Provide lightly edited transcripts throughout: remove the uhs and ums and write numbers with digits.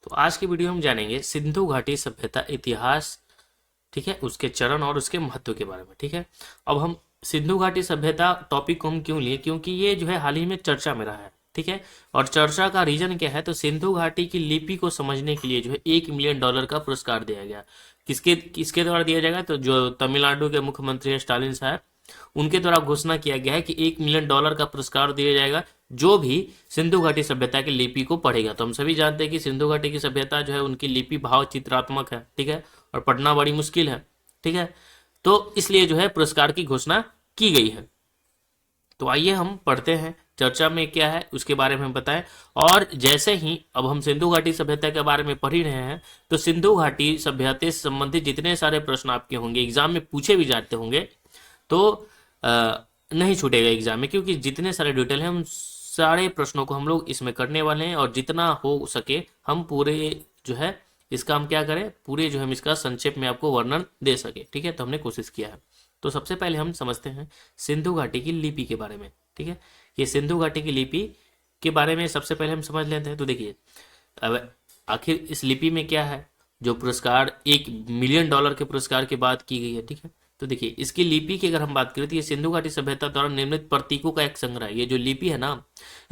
तो आज की वीडियो हम जानेंगे सिंधु घाटी सभ्यता इतिहास, ठीक है, उसके चरण और उसके महत्व के बारे में। ठीक है, अब हम सिंधु घाटी सभ्यता टॉपिक को हम क्यों लिए, क्योंकि ये जो है हाल ही में चर्चा में रहा है। ठीक है, और चर्चा का रीजन क्या है, तो सिंधु घाटी की लिपि को समझने के लिए जो है $1 मिलियन का पुरस्कार दिया गया। किसके किसके द्वारा दिया जाएगा, तो जो तमिलनाडु के मुख्यमंत्री है स्टालिन साहब, उनके द्वारा घोषणा किया गया है कि $1 मिलियन का पुरस्कार दिया जाएगा जो भी सिंधु घाटी सभ्यता की लिपि को पढ़ेगा। तो हम सभी जानते हैं कि सिंधु घाटी की सभ्यता जो है उनकी लिपि भाव चित्रात्मक है, ठीक है, और पढ़ना बड़ी मुश्किल है। ठीक है, तो इसलिए जो है पुरस्कार की घोषणा की गई है। तो आइए हम पढ़ते हैं चर्चा में क्या है उसके बारे में हम बताएं। और जैसे ही अब हम सिंधु घाटी सभ्यता के बारे में पढ़ ही रहे हैं, तो सिंधु घाटी सभ्यता से संबंधित जितने सारे प्रश्न आपके होंगे, एग्जाम में पूछे भी जाते होंगे, तो नहीं छूटेगा एग्जाम में, क्योंकि जितने सारे डिटेल हैं हम सारे प्रश्नों को हम लोग इसमें करने वाले हैं, और जितना हो सके हम पूरे जो है इसका हम क्या करें, पूरे जो हम इसका संक्षेप में आपको वर्णन दे सके। ठीक है, तो हमने कोशिश किया है। तो सबसे पहले हम समझते हैं सिंधु घाटी की लिपि के बारे में। ठीक है, ये सिंधु घाटी की लिपि के बारे में सबसे पहले हम समझ लेते हैं। तो देखिए, अब आखिर इस लिपि में क्या है, जो पुरस्कार $1 मिलियन के पुरस्कार के बाद की गई है। ठीक है, तो देखिए इसकी लिपि की अगर हम बात करें तो ये सिंधु घाटी सभ्यता द्वारा निर्मित प्रतीकों का एक संग्रह है। ये जो लिपि है ना,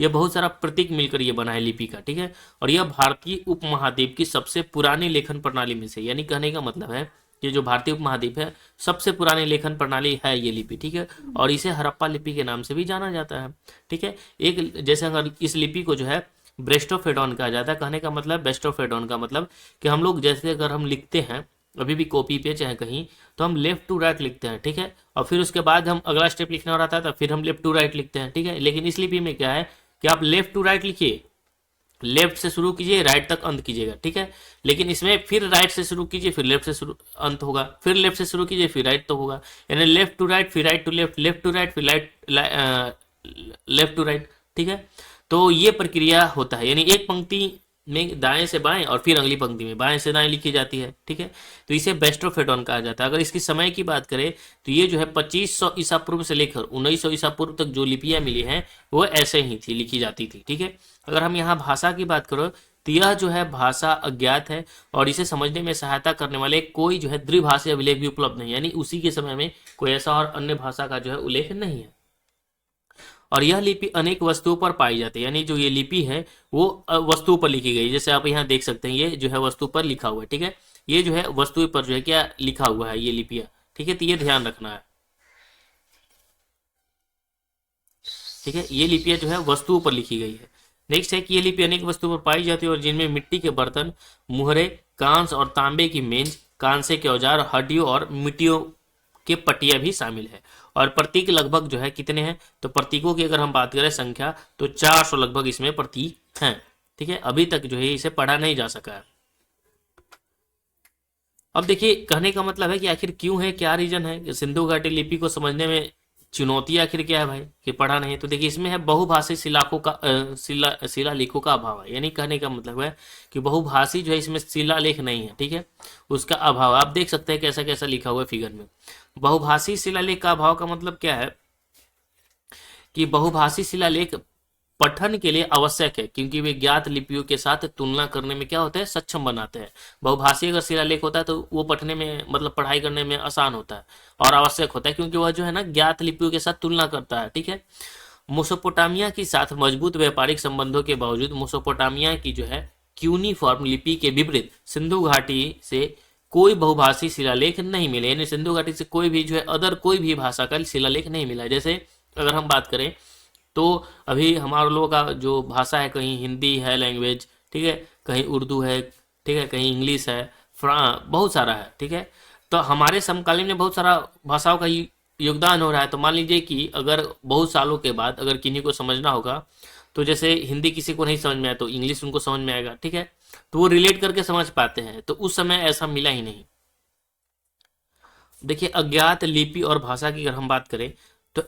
ये बहुत सारा प्रतीक मिलकर ये बना है लिपि का। ठीक है, और यह भारतीय उपमहाद्वीप की सबसे पुरानी लेखन प्रणाली में से, यानी कहने का मतलब है ये जो भारतीय उपमहाद्वीप है सबसे पुरानी लेखन प्रणाली है ये लिपि। ठीक है, और इसे हड़प्पा लिपि के नाम से भी जाना जाता है। ठीक है, एक जैसे अगर इस लिपि को जो है ब्रेस्टोफेडोन कहा जाता है। कहने का मतलब, बेस्टोफेडोन का मतलब कि हम लोग जैसे अगर हम लिखते हैं अभी भी कॉपी पे चाहे कहीं, तो हम लेफ्ट टू राइट लिखते हैं। ठीक है, और फिर उसके बाद हम अगला स्टेप लिखना हो रहा था तो फिर हम लेफ्ट टू राइट लिखते हैं। ठीक है, लेकिन इस लिपि में क्या है कि आप लेफ्ट टू राइट लिखिए, लेफ्ट से शुरू कीजिए, राइट तक अंत कीजिएगा। ठीक है, लेकिन इसमें फिर राइट से शुरू कीजिए, फिर लेफ्ट से शुरू अंत होगा, फिर लेफ्ट से शुरू कीजिए, फिर राइट तो होगा, यानी लेफ्ट टू राइट, फिर right to left, left to right, फिर लेफ्ट टू राइट। ठीक है, तो ये प्रक्रिया होता है, यानी एक पंक्ति में दाएं से बाएं और फिर अगली पंक्ति में बाएं से दाएं लिखी जाती है। ठीक है, तो इसे बेस्टोफेडोन कहा जाता है। अगर इसकी समय की बात करें तो ये जो है 2500 ईसा पूर्व से लेकर 1900 ईसा पूर्व तक जो लिपियां मिली हैं वो ऐसे ही थी, लिखी जाती थी। ठीक है, अगर हम यहाँ भाषा की बात करो तो यह जो है भाषा अज्ञात है, और इसे समझने में सहायता करने वाले कोई जो है द्विभाषी अभिलेख भी उपलब्ध नहीं, यानी उसी के समय में कोई ऐसा और अन्य भाषा का जो है उल्लेख नहीं है। और यह लिपि अनेक वस्तुओं पर पाई जाती है, यानी जो ये लिपि है वो वस्तुओं पर लिखी गई, जैसे आप यहाँ देख सकते हैं ये जो है वस्तु पर लिखा हुआ है। ठीक है, ये जो है वस्तु पर जो है क्या लिखा हुआ है, ये लिपियां। ठीक है, तो ये ध्यान रखना है। ठीक है, ये लिपियां जो है वस्तुओं पर लिखी गई है। नेक्स्ट है कि ये लिपि अनेक वस्तुओं पर पाई जाती है, और जिनमें मिट्टी के बर्तन, मुहरे, कांस और तांबे की मेज, कांसे के औजार, हड्डियों और मिट्टियों के पटिया भी शामिल है। और प्रतीक लगभग जो है कितने हैं, तो प्रतीकों की अगर हम बात करें संख्या, तो 400 लगभग इसमें प्रतीक हैं। ठीक है, अभी तक जो है इसे पढ़ा नहीं जा सका है। अब देखिए, कहने का मतलब है कि आखिर क्यों है, क्या रीजन है कि सिंधु घाटी लिपि को समझने में चुनौती आखिर क्या है भाई, कि पढ़ा नहीं। तो देखिए इसमें है बहुभाषी शिलाखों का शिलालेखों का अभाव है, यानी कहने का मतलब है कि बहुभाषी जो है इसमें शिलालेख नहीं है। ठीक है, उसका अभाव आप देख सकते हैं कैसा कैसा लिखा हुआ है फिगर में। बहुभाषी शिलालेख का अभाव का मतलब क्या है कि बहुभाषी शिलालेख पठन के लिए आवश्यक है, क्योंकि वे ज्ञात लिपियों के साथ तुलना करने में क्या होता है, सक्षम बनाते हैं। बहुभाषी अगर शिलालेख होता है तो वो पढ़ने में मतलब पढ़ाई करने में आसान होता है और आवश्यक होता है, क्योंकि वह जो है ना ज्ञात लिपियों के साथ तुलना करता है। ठीक है, मोसोपोटामिया के साथ मजबूत व्यापारिक संबंधों के बावजूद मोसोपोटामिया की जो है क्यूनिफॉर्म लिपि के विपरीत सिंधु घाटी से कोई बहुभाषी शिलालेख नहीं मिले, यानी सिंधु घाटी से कोई भी जो है अदर कोई भी भाषा का शिलालेख नहीं मिला। जैसे अगर हम बात करें तो अभी हमारे लोगों का जो भाषा है, कहीं हिंदी है लैंग्वेज, ठीक है, कहीं उर्दू है, ठीक है, कहीं इंग्लिश है, बहुत सारा है। ठीक है, तो हमारे समकालीन में बहुत सारा भाषाओं का योगदान हो रहा है। तो मान लीजिए कि अगर बहुत सालों के बाद अगर किन्हीं को समझना होगा, तो जैसे हिंदी किसी को नहीं समझ में आया तो इंग्लिश उनको समझ में आएगा। ठीक है, तो वो रिलेट करके समझ पाते हैं, तो उस समय ऐसा मिला ही नहीं। देखिए, अज्ञात लिपि और भाषा की अगर हम बात करें तो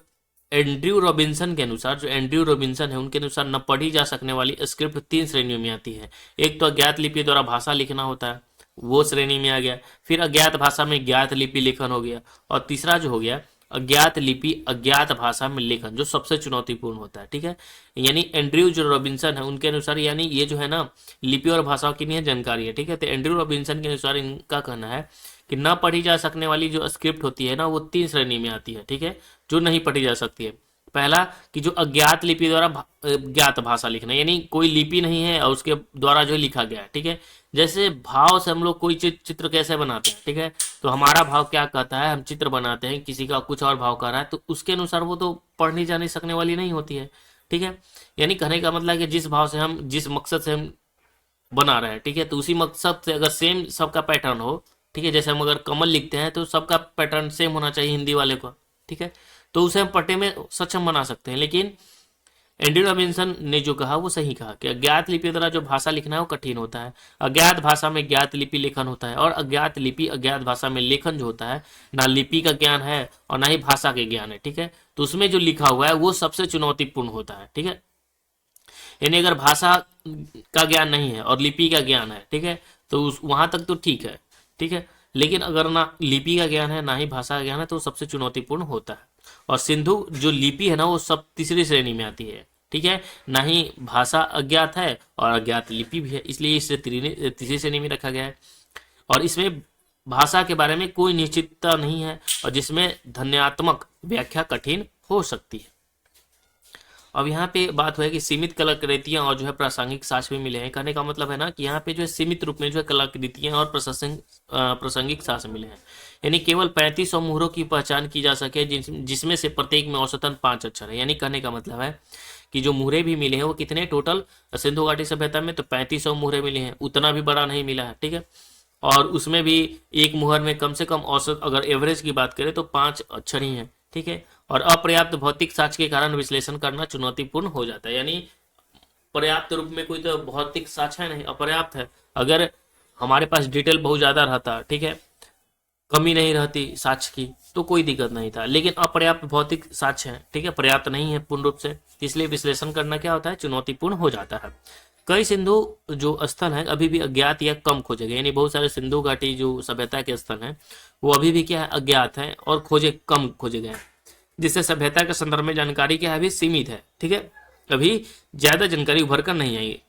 एंड्रयू रॉबिन्सन के अनुसार, जो एंड्रयू रॉबिन्सन है उनके अनुसार न पढ़ी जा सकने वाली स्क्रिप्ट 3 श्रेणियों में आती है। एक तो अज्ञात लिपि द्वारा भाषा लिखना होता है, वो श्रेणी में आ गया। फिर अज्ञात भाषा में ज्ञात लिपि लेखन हो गया, और तीसरा जो हो गया अज्ञात लिपि अज्ञात भाषा में लेखन जो सबसे चुनौतीपूर्ण होता है, ठीक है। यानी एंड्रयू जो रॉबिन्सन है उनके अनुसार, यानी ये जो है ना लिपि और भाषाओं की नहीं जानकारी है, ठीक है। तो एंड्रयू रॉबिन्सन के अनुसार इनका कहना है कि न पढ़ी जा सकने वाली जो स्क्रिप्ट होती है ना वो 3 श्रेणी में आती है, ठीक है, जो नहीं पढ़ी जा सकती है। पहला कि जो अज्ञात लिपि द्वारा ज्ञात भाषा लिखना, यानी कोई लिपि नहीं है और उसके द्वारा जो लिखा गया है, ठीक है। जैसे भाव से हम लोग कोई चित्र कैसे बनाते हैं, ठीक है, तो हमारा भाव क्या कहता है, हम चित्र बनाते हैं, किसी का कुछ और भाव कर रहा है तो उसके अनुसार वो तो पढ़नी जानी सकने वाली नहीं होती है, ठीक है। यानी कहने का मतलब है कि जिस भाव से हम, जिस मकसद से हम बना रहे हैं, ठीक है, तो उसी मकसद से अगर सेम सबका पैटर्न हो, ठीक है, जैसे हम अगर कमल लिखते हैं तो सबका पैटर्न सेम होना चाहिए हिंदी वाले को, ठीक है, तो उसे हम पढ़ने में सक्षम बना सकते हैं। लेकिन एंड्रयू रॉबिन्सन ने जो कहा वो सही कहा कि अज्ञात लिपि द्वारा जो भाषा लिखना है वो कठिन होता है। अज्ञात भाषा में ज्ञात लिपि लेखन होता है और अज्ञात लिपि अज्ञात भाषा में लेखन जो होता है ना लिपि का ज्ञान है और ना ही भाषा के ज्ञान है, ठीक है। तो उसमें जो लिखा हुआ है वो सबसे चुनौतीपूर्ण होता है, ठीक है। यानी अगर भाषा का ज्ञान नहीं है और लिपि का ज्ञान है, ठीक है, तो उस वहां तक तो ठीक है, ठीक है। लेकिन अगर ना लिपि का ज्ञान है ना ही भाषा का ज्ञान है तो सबसे चुनौतीपूर्ण होता है। और सिंधु जो लिपि है ना वो सब तीसरी श्रेणी में आती है, ठीक है। ना ही भाषा अज्ञात है और अज्ञात लिपि भी है, इसलिए इसे तीसरी श्रेणी में रखा गया है। और इसमें भाषा के बारे में कोई निश्चितता नहीं है और जिसमें ध्वन्यात्मक व्याख्या कठिन हो सकती है। अब यहाँ पे बात हुआ है कि सीमित कलाकृतियां और जो है प्रासंगिक साक्ष्य भी मिले हैं। कहने का मतलब है ना कि यहाँ पे जो है सीमित रूप में जो है कलाकृतियां और प्रासंगिक साक्ष्य मिले हैं। यानी केवल 3500 मुहरों की पहचान की जा सके जिसमें से प्रत्येक में औसतन 5 अक्षर है। यानी कहने का मतलब है कि जो मुहरे भी मिले हैं वो कितने टोटल सिंधु घाटी सभ्यता में, तो 3500 मुहरे मिले हैं, उतना भी बड़ा नहीं मिला है, ठीक है। और उसमें भी एक मुहर में कम से कम औसत अगर एवरेज की बात करें तो 5 अक्षर ही है, ठीक है। और अपर्याप्त भौतिक साक्ष्य के कारण विश्लेषण करना चुनौतीपूर्ण हो जाता है। यानी पर्याप्त रूप में कोई तो भौतिक साक्ष्य है नहीं, अपर्याप्त है। अगर हमारे पास डिटेल बहुत ज्यादा रहता, ठीक है, कमी नहीं रहती साक्ष्य की तो कोई दिक्कत नहीं था, लेकिन अपर्याप्त भौतिक साक्ष्य है, ठीक है, पर्याप्त नहीं है पूर्ण रूप से, इसलिए विश्लेषण करना क्या होता है, चुनौतीपूर्ण हो जाता है। कई सिंधु जो स्थल हैं अभी भी अज्ञात या कम खोजे गए, यानी बहुत सारे सिंधु घाटी जो सभ्यता के स्थल हैं वो अभी भी क्या है, अज्ञात हैं और कम खोजे गए हैं, जिससे सभ्यता के संदर्भ में जानकारी क्या है, अभी सीमित है, ठीक है, अभी ज्यादा जानकारी उभर कर नहीं आई।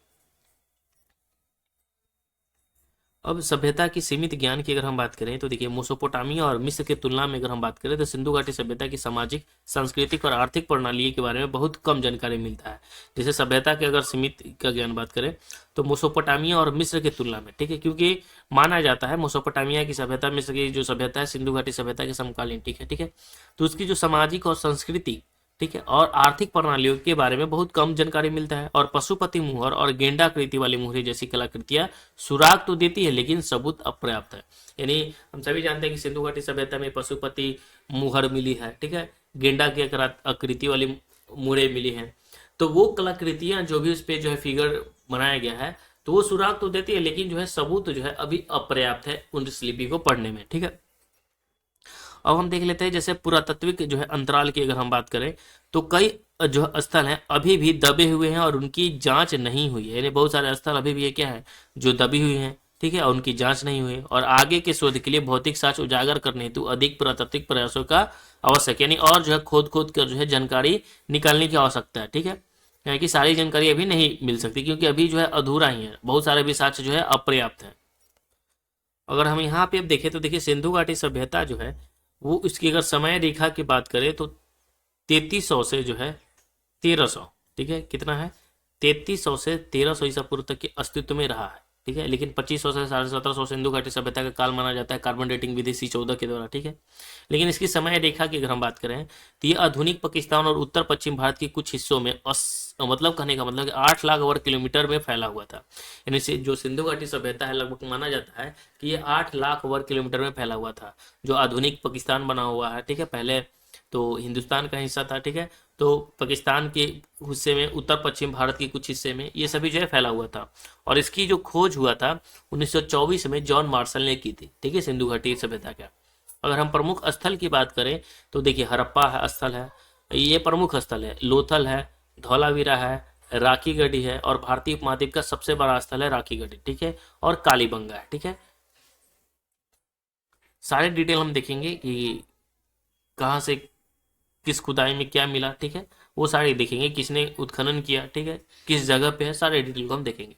अब सभ्यता की सीमित ज्ञान की अगर हम बात करें तो देखिए मेसोपोटामिया और मिस्र की तुलना में अगर हम बात करें तो सिंधु घाटी सभ्यता की सामाजिक, सांस्कृतिक और आर्थिक प्रणाली के बारे में बहुत कम जानकारी मिलता है। जैसे सभ्यता के अगर सीमित का ज्ञान बात करें तो मेसोपोटामिया और मिस्र की तुलना में, ठीक है, क्योंकि माना जाता है मेसोपोटामिया की सभ्यता मिस्र की जो सभ्यता है सिंधु घाटी सभ्यता के समकालीन, ठीक है, ठीक है, तो उसकी जो सामाजिक और संस्कृति, ठीक है, और आर्थिक प्रणालियों के बारे में बहुत कम जानकारी मिलता है। और पशुपति मुहर और गेंडाकृति वाली मुहरी जैसी कलाकृतियां सुराग तो देती है लेकिन सबूत अपर्याप्त है। यानी हम सभी जानते हैं कि सिंधु घाटी सभ्यता में पशुपति मुहर मिली है, ठीक है, गेंडा की आकृति वाली मुहरें मिली हैं, तो वो कलाकृतियां जो भी उस पर जो है फिगर बनाया गया है तो वो सुराग तो देती है लेकिन जो है सबूत जो है अभी अपर्याप्त है उस लिपि को पढ़ने में, ठीक है। अब हम देख लेते हैं जैसे पुरातात्विक जो है अंतराल की अगर हम बात करें तो कई जो स्थल हैं अभी भी दबे हुए हैं और उनकी जांच नहीं हुई है। यानी बहुत सारे स्थल अभी भी ये क्या है, जो दबी हुई हैं, ठीक है, और उनकी जांच नहीं हुई और आगे के शोध के लिए भौतिक साक्ष्य उजागर करने हेतु अधिक पुरातात्विक प्रयासों का आवश्यक, यानी और जो है खोद खोद कर जो है जानकारी निकालने की आवश्यकता है, ठीक है। यानी कि सारी जानकारी अभी नहीं मिल सकती क्योंकि अभी जो है अधूरा ही है, बहुत सारे भी साक्ष्य जो है अपर्याप्त है। अगर हम यहाँ पे अब देखें तो देखिए सिंधु घाटी सभ्यता जो है वो इसकी अगर समय रेखा की बात करें तो 3300 से जो है 1300, ठीक है, कितना है, 3300 से 1300 ईसा पूर्व तक के अस्तित्व में रहा है, ठीक है। लेकिन 2500 से 1750 सिंधु घाटी सभ्यता का काल माना जाता है कार्बन डेटिंग विधि C14 के द्वारा, ठीक है। लेकिन इसकी समय रेखा की अगर हम बात करें तो ये आधुनिक पाकिस्तान और उत्तर पश्चिम भारत के कुछ हिस्सों में मतलब कहने का मतलब 8 लाख वर्ग किलोमीटर में फैला हुआ था। यानी से जो सिंधु घाटी सभ्यता है लगभग माना जाता है कि ये 8 लाख वर्ग किलोमीटर में फैला हुआ था। जो आधुनिक पाकिस्तान बना हुआ है, ठीक है, पहले तो हिंदुस्तान का हिस्सा था, ठीक है, तो पाकिस्तान के हिस्से में, उत्तर पश्चिम भारत के कुछ हिस्से में ये सभी जो है फैला हुआ था। और इसकी जो खोज हुआ था 1924 में जॉन मार्शल ने की थी, ठीक है, सिंधु घाटी सभ्यता का। अगर हम प्रमुख स्थल की बात करें तो देखिए हड़प्पा है स्थल है, ये प्रमुख स्थल है, लोथल है, धौलावीरा है, राखी गढ़ी है और भारतीय उपमहाद्वीप का सबसे बड़ा स्थल है राखी गढ़ी, ठीक है, और कालीबंगा है, ठीक है। सारे डिटेल हम देखेंगे कि कहाँ से किस खुदाई में क्या मिला, ठीक है, वो सारे देखेंगे, किसने उत्खनन किया, ठीक है, किस जगह पे है, सारे डिटेल को हम देखेंगे।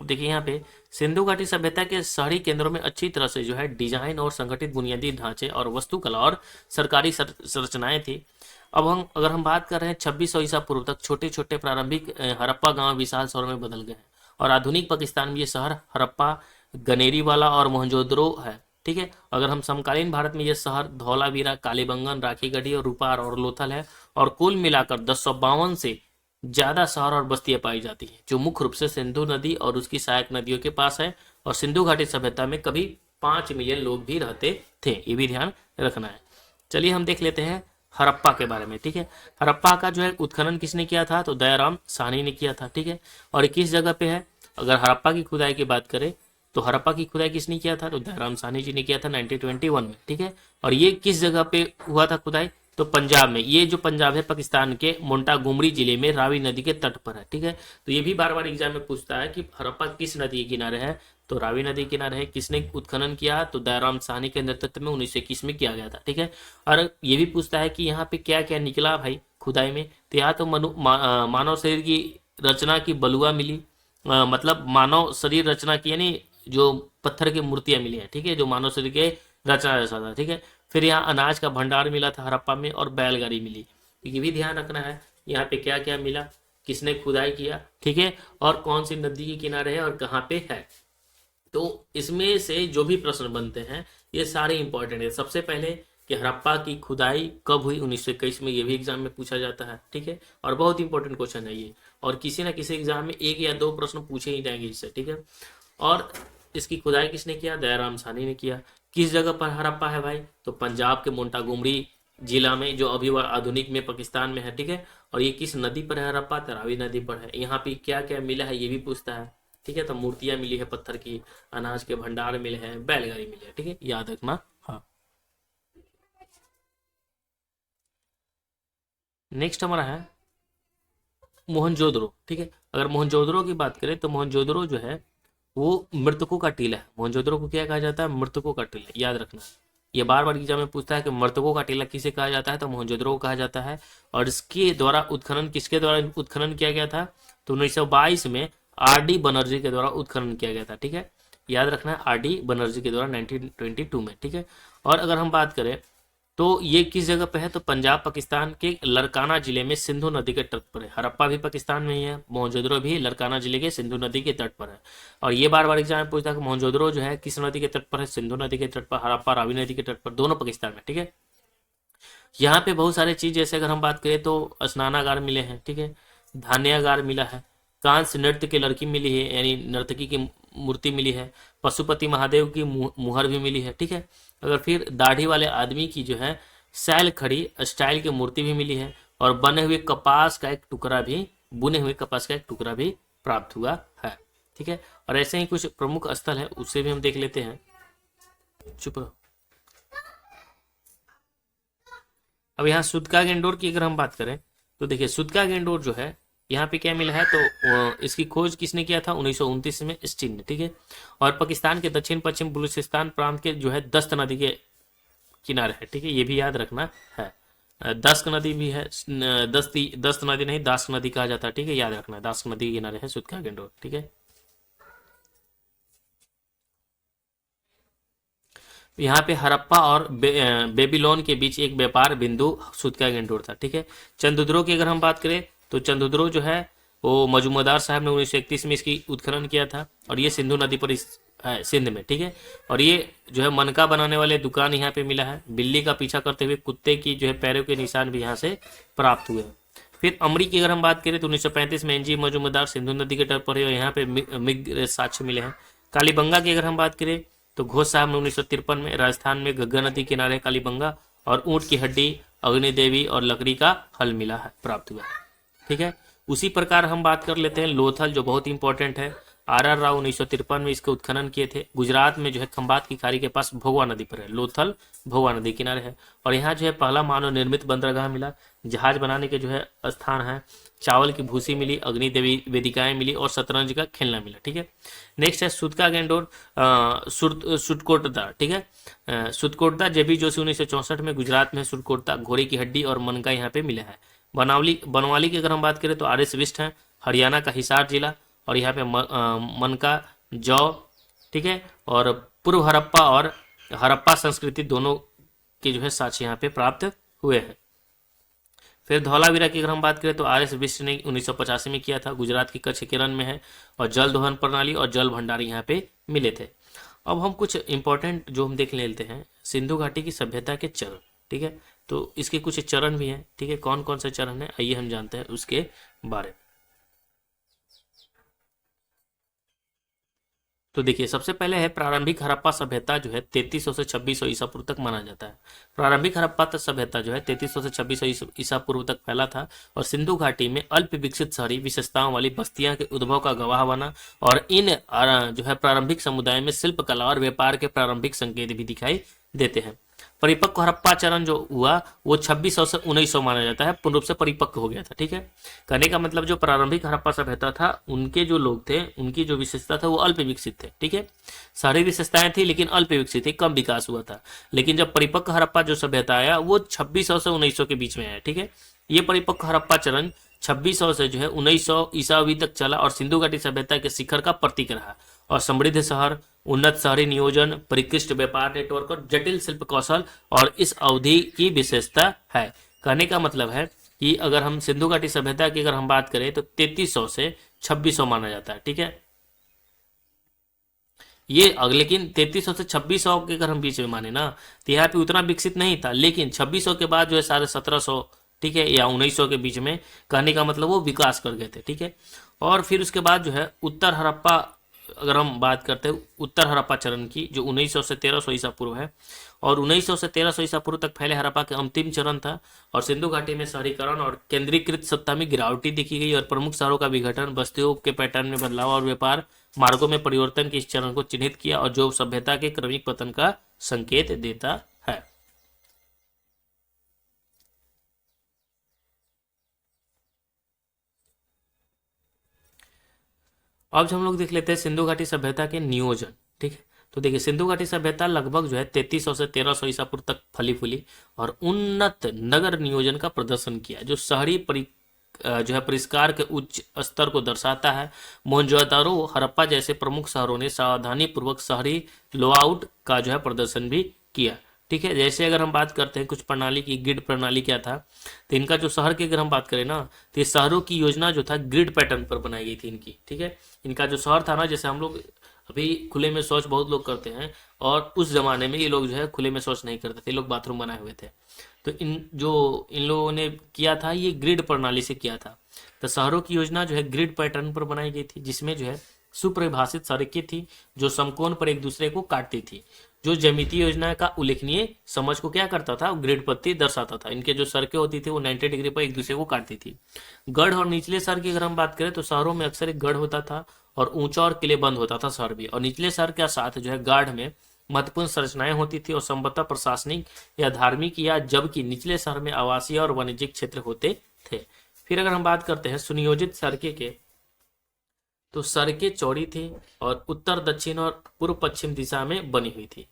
देखिए यहाँ पे सिंधु घाटी सभ्यता के शहरी केंद्रों में अच्छी तरह से जो है डिजाइन और संगठित बुनियादी ढांचे और वास्तुकला और सरकारी संरचनाएं थी। अब हम अगर हम बात कर रहे हैं 2600 ईसा पूर्व तक छोटे छोटे प्रारंभिक हड़प्पा गांव विशाल शहरों में बदल गए हैं और आधुनिक पाकिस्तान में ये शहर हड़प्पा, गनेरीवाला और मोहनजोदड़ो है, ठीक है। अगर हम समकालीन भारत में ये शहर धौलावीरा, कालीबंगन, राखीगढ़ी और रूपार और लोथल है और कुल मिलाकर 1052 से ज्यादा शहर और बस्तियां पाई जाती हैं जो मुख्य रूप से सिंधु नदी और उसकी सहायक नदियों के पास है। और सिंधु घाटी सभ्यता में कभी 5 मिलियन लोग भी रहते थे, ये भी ध्यान रखना है। चलिए हम देख लेते हैं हड़प्पा के बारे में, ठीक है। हड़प्पा का जो है उत्खनन किसने किया था, तो दयाराम साहनी ने किया था, ठीक है। और ये किस जगह पे है, अगर हड़प्पा की खुदाई की बात करें तो हड़प्पा की खुदाई किसने किया था, तो दयाराम साहनी जी ने किया था 1921 में, ठीक है। और ये किस जगह पे हुआ था खुदाई, तो पंजाब में। ये जो पंजाब है पाकिस्तान के मोंटागोमरी जिले में रावी नदी के तट पर है, ठीक है। तो ये भी बार बार एग्जाम में पूछता है कि हड़प्पा किस नदी के किनारे है, तो रावी नदी के किनारे है। किसने उत्खनन किया, तो दयाराम साहनी के नेतृत्व में 1921 में किया गया था, ठीक है। और ये भी पूछता है कि यहाँ पे क्या क्या निकला भाई खुदाई में, तो यहाँ तो मानव शरीर की रचना की बलुआ मिली, मतलब मानव शरीर रचना की, यानी जो पत्थर की मूर्तियां मिली है, ठीक है, जो मानव शरीर के रचना जैसा था, ठीक है। फिर यहाँ अनाज का भंडार मिला था हड़प्पा में और बैलगाड़ी मिली, ये भी ध्यान रखना है यहाँ पे क्या क्या मिला, किसने खुदाई किया, ठीक है, और कौन सी नदी के किनारे है और कहाँ पे है। तो इसमें से जो भी प्रश्न बनते हैं ये सारे इंपॉर्टेंट है। सबसे पहले कि हड़प्पा की खुदाई कब हुई, 1921 में, ये भी एग्जाम में पूछा जाता है, ठीक है, और बहुत इंपॉर्टेंट क्वेश्चन है ये, और किसी ना किसी एग्जाम में 1 या 2 प्रश्न पूछे ही जाएंगे इससे, ठीक है। और इसकी खुदाई किसने किया, दयाराम साहनी ने किया। किस जगह पर हड़प्पा है भाई, तो पंजाब के मोंटागोमरी जिला में, जो अभी आधुनिक में पाकिस्तान में है, ठीक है। और ये किस नदी पर है हड़प्पा, रावी नदी पर है। यहाँ पे क्या क्या मिला है ये भी पूछता है, ठीक है। तो मूर्तियां मिली है पत्थर की, अनाज के भंडार मिले हैं, बैलगाड़ी मिली है, ठीक है, याद रखना। हाँ, नेक्स्ट हमारा है मोहनजोदड़ो, ठीक है। अगर मोहनजोदड़ो की बात करें तो मोहनजोदड़ो जो है वो मृतकों का टीला है। मोहनजोदड़ो को क्या कहा जाता है, मृतकों का टीला, याद रखना। ये बार बार एग्जाम में पूछता है कि मृतकों का टीला किसे कहा जाता है, तो मोहनजोदड़ो को कहा जाता है। और इसके द्वारा उत्खनन किसके द्वारा उत्खनन किया गया था, तो 1922 में आर डी बनर्जी के द्वारा उत्खनन किया गया था, ठीक है, याद रखना है, आर डी बनर्जी के द्वारा 1922 में, ठीक है। और अगर हम बात करें तो ये किस जगह पे है, तो पंजाब पाकिस्तान के लरकाना जिले में सिंधु नदी के तट पर है। हड़प्पा भी पाकिस्तान में ही है, मोहनजोदड़ो भी लरकाना जिले के सिंधु नदी के तट पर है। और ये बार बार एग्जाम में पूछता है कि मोहनजोदड़ो जो है किस नदी के तट पर है, सिंधु नदी के तट पर, हड़प्पा रावी नदी के तट पर, दोनों पाकिस्तान में, ठीक है। यहाँ पे बहुत सारे चीज, जैसे अगर हम बात करें तो स्नानागार मिले हैं, ठीक है, धान्यागार मिला है, कांस्य नृत्य की लड़की मिली है, यानी नर्तकी की मूर्ति मिली है, पशुपति महादेव की मुहर भी मिली है, ठीक है। अगर फिर दाढ़ी वाले आदमी की जो है सैल खड़ी स्टाइल की मूर्ति भी मिली है, और बुने हुए कपास का एक टुकड़ा भी प्राप्त हुआ है, ठीक है। और ऐसे ही कुछ प्रमुख स्थल है, उससे भी हम देख लेते हैं। चुप रहो। अब यहाँ सुदका गेंडोर की अगर हम बात करें तो देखिए सुदका गेंडोर जो है यहाँ पे क्या मिला है, तो इसकी खोज किसने किया था, 1929 में स्टीन ने, ठीक है। और पाकिस्तान के दक्षिण पश्चिम बलूचिस्तान प्रांत के जो है दस्त नदी के किनारे है, ठीक है, ये भी याद रखना है। दस्त नदी भी है, दस्त नदी नहीं, दास्क नदी कहा जाता है, ठीक है, याद रखना है, दास्क नदी के किनारे है सुदका गेंडोर, ठीक है। यहाँ पे हड़प्पा और बेबीलोन के बीच एक व्यापार बिंदु सुदका गेंडोर था, ठीक है। चंद्रद्रो की अगर हम बात करें तो चंद्रद्रो जो है वो मजूमदार साहब ने 1931 में इसकी उत्खनन किया था, और ये सिंधु नदी पर है, सिंध में, ठीक है। और ये जो है मनका बनाने वाले दुकान यहाँ पे मिला है, बिल्ली का पीछा करते हुए कुत्ते की जो है पैरों के निशान भी यहाँ से प्राप्त हुए हैं। फिर अमरी की अगर हम बात करें तो 1935 में एनजी मजूमदार सिंधु नदी के तट पर है, और यहाँ पे मिग साक्ष्य मिले हैं। कालीबंगा की अगर हम बात करें तो घोष साहब ने 1953 में राजस्थान में घग्गर नदी किनारे कालीबंगा और ऊंट की हड्डी, अग्नि देवी और लकड़ी का हल मिला है, प्राप्त हुआ है, ठीक है। उसी प्रकार हम बात कर लेते हैं लोथल, जो बहुत इंपॉर्टेंट है। आर राव 1953 में इसके उत्खनन किए थे। गुजरात में जो है खंभात की खाड़ी के पास भोगवा नदी पर है, लोथल भोगवा नदी किनारे है। और यहाँ जो है पहला मानव निर्मित बंदरगाह मिला, जहाज बनाने के जो है स्थान है, चावल की भूसी मिली, अग्नि देवी वेदिकाएं मिली और शतरंज का खेलना मिला। ठीक है, नेक्स्ट है सुतका गेंडोर सुटकोटदा। ठीक है, सुटकोटदा जेबी जोशी 1964 में गुजरात में सुटकोटदा, घोड़े की हड्डी और मनका यहाँ पे मिला है। बनवाली की अगर हम बात करें तो आर एस विस्ट है, हरियाणा का हिसार जिला, और यहाँ पे मनका जौ। ठीक है, और पूर्व हड़प्पा और हड़प्पा संस्कृति दोनों के जो है साक्ष्य यहाँ पे प्राप्त हुए हैं। फिर धौलावीरा की अगर हम बात करें तो आर एस विस्ट ने 1985 में किया था, गुजरात की कच्छ केरन में है, और जल दोहन प्रणाली और जल भंडार यहाँ पे मिले थे। अब हम कुछ इंपॉर्टेंट जो हम देख लेते हैं सिंधु घाटी की सभ्यता के चरण। ठीक है, तो इसके कुछ चरण भी हैं। ठीक है, कौन कौन से चरण हैं आइए हम जानते हैं उसके बारे में। तो देखिए, सबसे पहले है प्रारंभिक हड़प्पा सभ्यता जो है 3300 से 2600 ईसा पूर्व तक माना जाता है। प्रारंभिक हड़प्पा सभ्यता जो है 3300 से 2600 ईसा पूर्व तक फैला था और सिंधु घाटी में अल्प विकसित शहरी विशेषताओं वाली बस्तियां के उद्भव का गवाह बना, और इन जो है प्रारंभिक समुदाय में शिल्प कला और व्यापार के प्रारंभिक संकेत भी दिखाई देते हैं। परिपक्व हड़प्पा चरण जो हुआ वो 2600 से 1900 माना जाता है, पूर्ण रूप से परिपक्व हो गया था। ठीक है, कहने का मतलब जो प्रारंभिक हड़प्पा सभ्यता था उनके जो लोग थे उनकी जो विशेषता था वो अल्प विकसित थे। ठीक है, सारी विशेषताएं थी लेकिन अल्प विकसित थी, कम विकास हुआ था। लेकिन जब परिपक्व हड़प्पा जो सभ्यता आया वो 2600 से 1900 के बीच में आया। ठीक है, ये परिपक्व हड़प्पा चरण 2600 से जो है 1900 ईसावी तक चला और सिंधु घाटी सभ्यता के शिखर का प्रतीक रहा। और समृद्ध शहर, उन्नत शहरी नियोजन, परिष्कृत व्यापार नेटवर्क और जटिल शिल्प कौशल और इस अवधि की विशेषता है। कहने का मतलब है कि अगर हम सिंधु घाटी सभ्यता की अगर हम बात करें तो 3300 से 2600 माना जाता है। ठीक है, ये लेकिन 3300 से 2600 के अगर हम बीच में माने ना तो यहाँ पे उतना विकसित नहीं था, लेकिन 2600 के बाद जो है 1750, ठीक है, या 1900 के बीच में कहने का मतलब वो विकास कर गए थे। ठीक है, और फिर उसके बाद जो है उत्तर हड़प्पा अगर हम बात करते हैं उत्तर हड़प्पा चरण की जो 1900 से 1300 ईसा पूर्व है, और 1900 से 1300 ईसा पूर्व तक फैले हड़प्पा के अंतिम चरण था। और सिंधु घाटी में शहरीकरण और केंद्रीकृत सत्ता में गिरावटी देखी गई और प्रमुख शहरों का विघटन, बस्तियों के पैटर्न में बदलाव और व्यापार मार्गों में परिवर्तन के इस चरण को चिन्हित किया और जो सभ्यता के क्रमिक पतन का संकेत देता है। अब हम लोग देख लेते हैं सिंधु घाटी सभ्यता के नियोजन। ठीक है, तो देखिए सिंधु घाटी सभ्यता लगभग जो है 3300 से 1300 ईसा पूर्व तक फली फूली और उन्नत नगर नियोजन का प्रदर्शन किया जो शहरी जो है परिष्कार के उच्च स्तर को दर्शाता है। मोहनजोदारो, हड़प्पा जैसे प्रमुख शहरों ने सावधानी पूर्वक शहरी लेआउट का जो है प्रदर्शन भी किया। ठीक है, जैसे अगर हम बात करते हैं कुछ प्रणाली की, ग्रिड प्रणाली क्या था, तो इनका जो शहर की अगर हम बात करें ना तो ये शहरों की योजना जो था ग्रिड पैटर्न पर बनाई गई थी इनकी। ठीक है, इनका जो शहर था ना, जैसे हम लोग अभी खुले में शौच बहुत लोग करते हैं और उस जमाने में ये लोग जो है खुले में शौच नहीं करते थे, लोग बाथरूम बनाए हुए थे। तो इन लोगों ने किया था ये ग्रिड प्रणाली से किया था। तो शहरों की योजना जो है ग्रिड पैटर्न पर बनाई गई थी जिसमें जो है सुपरिभाषित सड़कें थी जो समकोण पर एक दूसरे को काटती थी। जो ज्यामितीय योजना का उल्लेखनीय समझ को क्या करता था, ग्रिड पत्ती दर्शाता था। इनके जो सड़कें होती थी वो 90 डिग्री पर एक दूसरे को काटती थी। गढ़ और निचले शहर की अगर हम बात करें तो शहरों में अक्सर एक गढ़ होता था और ऊंचा और किले बंद होता था शहर भी, और निचले शहर के साथ जो है गाढ़ में महत्वपूर्ण संरचनाएं होती थी और संभवतः प्रशासनिक या धार्मिक, या जबकि निचले शहर में आवासीय और वाणिज्यिक क्षेत्र होते थे। फिर अगर हम बात करते हैं सुनियोजित सड़कें के, तो सड़कें चौड़ी थी और उत्तर दक्षिण और पूर्व पश्चिम दिशा में बनी हुई थी।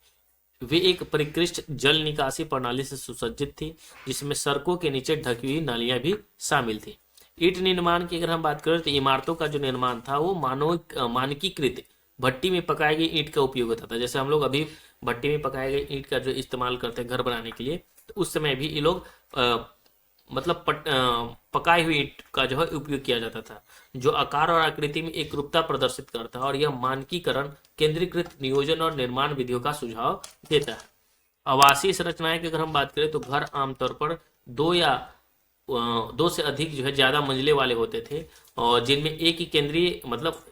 वे एक परिष्कृत जल निकासी प्रणाली से सुसज्जित थी जिसमें सड़कों के नीचे ढकी हुई नालियां भी शामिल थी। ईंट निर्माण की अगर हम बात करें तो इमारतों का जो निर्माण था वो मानकीकृत भट्टी में पकाई गई ईंट का उपयोग होता था। जैसे हम लोग अभी भट्टी में पकाए गए ईंट का जो इस्तेमाल करते हैं घर बनाने के लिए, तो उस समय भी ये लोग मतलब पकाई हुई ईंट का जो है उपयोग किया जाता था जो आकार और आकृति में एक रूपता प्रदर्शित करता है, और यह मानकीकरण, केंद्रीकृत नियोजन और निर्माण विधियों का सुझाव देता है। आवासीय संरचनाएं की अगर हम बात करें तो घर आमतौर पर दो से अधिक जो है ज्यादा मंजिले वाले होते थे और जिनमें एक ही केंद्रीय, मतलब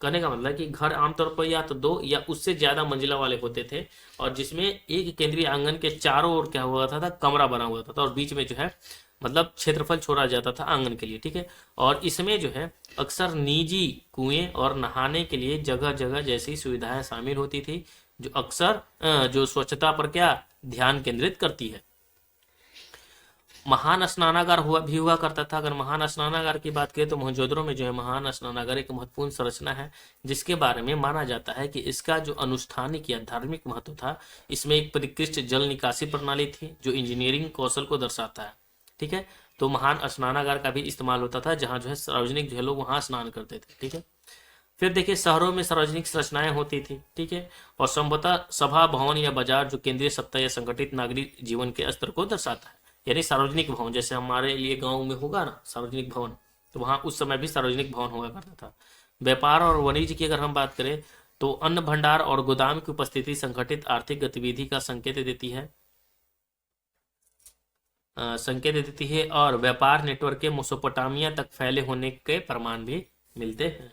कहने का मतलब कि घर आमतौर पर या तो 2 या उससे ज्यादा मंजिला वाले होते थे और जिसमें एक केंद्रीय आंगन के चारों ओर क्या हुआ था कमरा बना हुआ था और बीच में जो है मतलब क्षेत्रफल छोड़ा जाता था आंगन के लिए, ठीक है। और इसमें जो है अक्सर निजी कुएं और नहाने के लिए जगह जगह जैसी सुविधाएं शामिल होती थी, जो अक्सर जो स्वच्छता पर क्या ध्यान केंद्रित करती है। महान स्नानागार हुआ करता था। अगर महान स्नानागार की बात करें तो मोहनजोदड़ो में जो है महान स्नानागार एक महत्वपूर्ण संरचना है, जिसके बारे में माना जाता है कि इसका जो अनुष्ठानिक या धार्मिक महत्व था, इसमें एक परिष्कृत जल निकासी प्रणाली थी जो इंजीनियरिंग कौशल को दर्शाता है, ठीक है। तो महान स्नानागार का भी इस्तेमाल होता था, जहाँ जो है सार्वजनिक जो है लोग वहाँ स्नान करते थे, ठीक है। फिर देखिए शहरों में सार्वजनिक संरचनाएं होती थी, ठीक है। और संभवतः सभा भवन या बाजार जो केंद्रीय सत्ता या संगठित नागरिक जीवन के स्तर को दर्शाता है। यानी सार्वजनिक भवन, जैसे हमारे लिए गांव में होगा ना सार्वजनिक भवन, तो वहां उस समय भी सार्वजनिक भवन हुआ करता था। व्यापार और वाणिज्य की अगर हम बात करें तो अन्न भंडार और गोदाम की उपस्थिति संगठित आर्थिक गतिविधि का संकेत देती है और व्यापार नेटवर्क के मेसोपोटामिया तक फैले होने के प्रमाण भी मिलते हैं।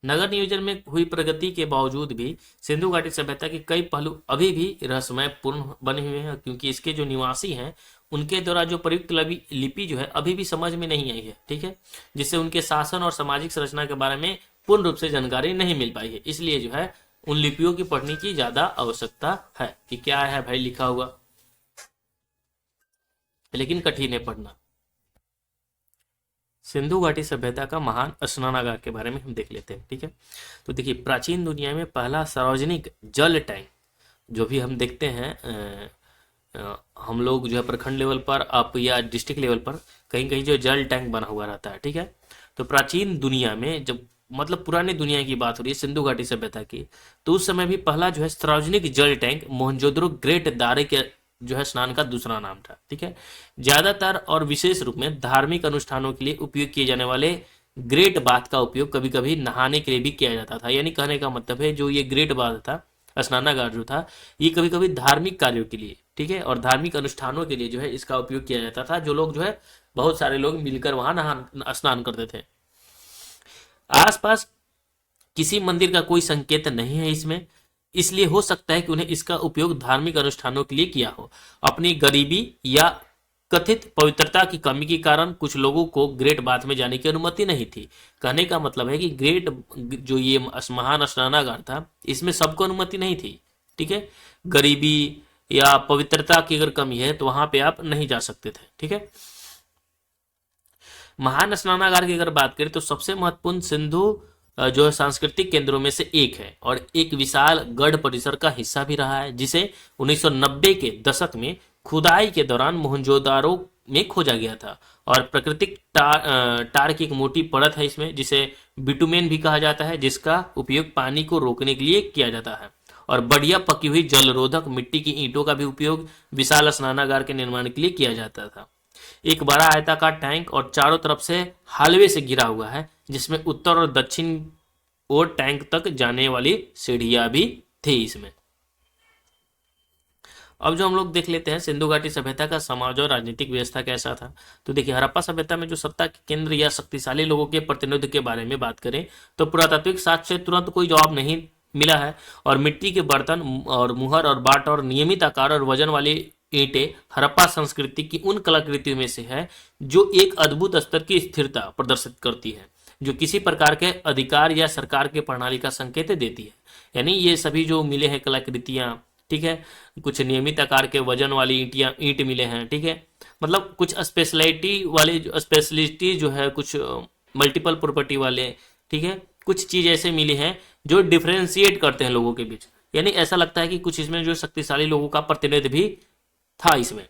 नगर नियोजन में हुई प्रगति के बावजूद भी सिंधु घाटी सभ्यता के कई पहलू अभी भी रहस्यमय पूर्ण बने हुए हैं, क्योंकि इसके जो निवासी हैं उनके द्वारा जो प्रयुक्त लिपि जो है अभी भी समझ में नहीं आई है, ठीक है, जिससे उनके शासन और सामाजिक संरचना के बारे में पूर्ण रूप से जानकारी नहीं मिल पाई है। इसलिए जो है उन लिपियों की पढ़ने की ज्यादा आवश्यकता है कि क्या है भाई लिखा हुआ, लेकिन कठिन है पढ़ना। सिंधु घाटी सभ्यता का महान स्नानागार के बारे में हम देख लेते हैं, ठीक है। तो देखिए प्राचीन दुनिया में पहला सार्वजनिक जल टैंक जो भी हम देखते हैं हम लोग जो है प्रखंड लेवल पर आप या डिस्ट्रिक्ट लेवल पर कहीं कहीं जो जल टैंक बना हुआ रहता है, ठीक है। तो प्राचीन दुनिया में जब मतलब पुरानी दुनिया की बात हो रही है सिंधु घाटी सभ्यता की, तो उस समय भी पहला जो है सार्वजनिक जल टैंक मोहनजोदड़ो ग्रेट दारे के जो है स्नान का दूसरा नाम था, ठीक है। ज्यादातर और विशेष रूप में धार्मिक अनुष्ठानों के लिए उपयोग किए जाने वाले ग्रेट बाथ का उपयोग कभी कभी नहाने के लिए भी किया जाता था। यानी कहने का मतलब है जो ये ग्रेट बाथ था, स्नानागार जो था, ये कभी कभी धार्मिक कार्यों के लिए, ठीक है, और धार्मिक अनुष्ठानों के लिए जो है इसका उपयोग किया जाता था। जो लोग जो है बहुत सारे लोग मिलकर वहां नहा स्नान करते थे। आसपास किसी मंदिर का कोई संकेत नहीं है इसमें, इसलिए हो सकता है कि उन्हें इसका उपयोग धार्मिक अनुष्ठानों के लिए किया हो। अपनी गरीबी या कथित पवित्रता की कमी के कारण कुछ लोगों को ग्रेट बाथ में जाने की अनुमति नहीं थी। कहने का मतलब है कि ग्रेट जो ये महान स्नानागार था इसमें सबको अनुमति नहीं थी, ठीक है। गरीबी या पवित्रता की अगर कमी है तो वहां पे आप नहीं जा सकते थे, ठीक है। महान स्नानागार की अगर बात करें तो सबसे महत्वपूर्ण सिंधु जो सांस्कृतिक केंद्रों में से एक है और एक विशाल गढ़ परिसर का हिस्सा भी रहा है, जिसे 1990 के दशक में खुदाई के दौरान मोहनजोदारो में खोजा गया था। और प्राकृतिक टार की एक मोटी परत है इसमें, जिसे बिटुमेन भी कहा जाता है, जिसका उपयोग पानी को रोकने के लिए किया जाता है। और बढ़िया पकी हुई जलरोधक मिट्टी की ईंटों का भी उपयोग विशाल स्नानागार के निर्माण के लिए किया जाता था। एक बड़ा आयताकार टैंक और चारों तरफ से हालवे से घिरा हुआ है, जिसमें उत्तर और दक्षिण ओर टैंक तक जाने वाली सीढ़ियां भी थी इसमें। अब जो हम लोग देख लेते हैं सिंधु घाटी सभ्यता का समाज और राजनीतिक व्यवस्था कैसा था। तो देखिए हड़प्पा सभ्यता में जो सत्ता के केंद्र या शक्तिशाली लोगों के प्रतिनिधित्व के बारे में बात करें तो पुरातात्विक साक्ष्य से तुरंत कोई जवाब नहीं मिला है। और मिट्टी के बर्तन और मुहर और बाट और नियमित आकार और वजन वाली ईंटें हड़प्पा संस्कृति की उन कलाकृतियों में से है जो एक अद्भुत स्तर की स्थिरता प्रदर्शित करती है, जो किसी प्रकार के अधिकार या सरकार के प्रणाली का संकेत देती है। यानी ये सभी जो मिले हैं कलाकृतियां, ठीक है, कुछ नियमित आकार के वजन वाली ईंट मिले हैं, ठीक है, मतलब कुछ स्पेशलिटी जो है, कुछ मल्टीपल प्रॉपर्टी वाले, ठीक है, कुछ चीज ऐसे मिली हैं जो डिफ्रेंशिएट करते हैं लोगों के बीच। यानी ऐसा लगता है कि कुछ इसमें जो शक्तिशाली लोगों का प्रतिनिधित्व भी था इसमें,